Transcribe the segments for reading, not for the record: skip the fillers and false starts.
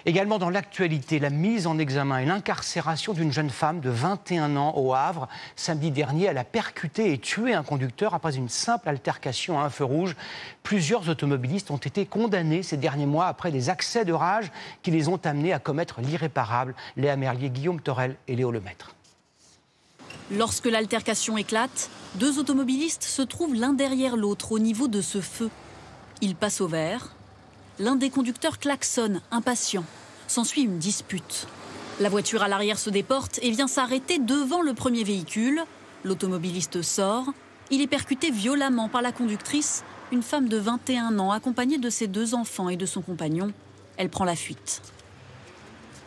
Également dans l'actualité, la mise en examen et l'incarcération d'une jeune femme de 21 ans au Havre. Samedi dernier, elle a percuté et tué un conducteur après une simple altercation à un feu rouge. Plusieurs automobilistes ont été condamnés ces derniers mois après des accès de rage qui les ont amenés à commettre l'irréparable. Léa Merlier, Guillaume Torel et Léo Lemaître. Lorsque l'altercation éclate, deux automobilistes se trouvent l'un derrière l'autre au niveau de ce feu. Ils passent au vert. L'un des conducteurs klaxonne, impatient. S'ensuit une dispute. La voiture à l'arrière se déporte et vient s'arrêter devant le premier véhicule. L'automobiliste sort. Il est percuté violemment par la conductrice, une femme de 21 ans accompagnée de ses deux enfants et de son compagnon. Elle prend la fuite.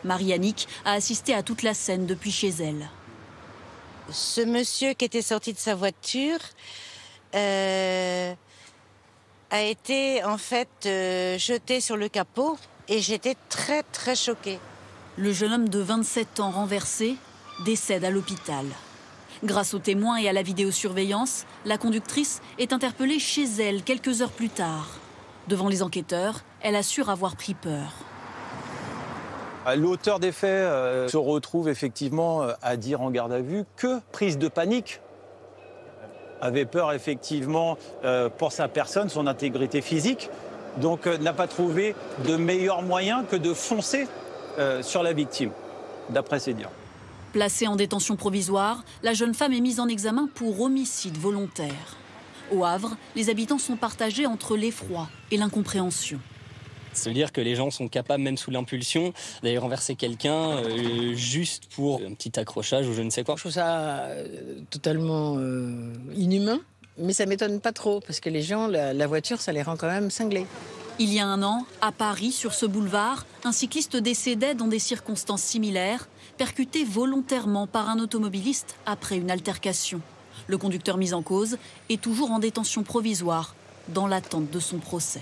Marie-Annick a assisté à toute la scène depuis chez elle. Ce monsieur qui était sorti de sa voiture a été en fait jeté sur le capot et j'étais très très choquée. Le jeune homme de 27 ans renversé décède à l'hôpital. Grâce aux témoins et à la vidéosurveillance, la conductrice est interpellée chez elle quelques heures plus tard. Devant les enquêteurs, elle assure avoir pris peur. L'auteur des faits se retrouve effectivement à dire en garde à vue que prise de panique, avait peur effectivement pour sa personne, son intégrité physique, donc n'a pas trouvé de meilleur moyen que de foncer sur la victime, d'après ses dires. Placée en détention provisoire, la jeune femme est mise en examen pour homicide volontaire. Au Havre, les habitants sont partagés entre l'effroi et l'incompréhension. Se dire que les gens sont capables, même sous l'impulsion, d'aller renverser quelqu'un juste pour un petit accrochage ou je ne sais quoi. Je trouve ça totalement inhumain, mais ça m'étonne pas trop, parce que les gens, la voiture, ça les rend quand même cinglés. Il y a un an, à Paris, sur ce boulevard, un cycliste décédait dans des circonstances similaires, percuté volontairement par un automobiliste après une altercation. Le conducteur mis en cause est toujours en détention provisoire, dans l'attente de son procès.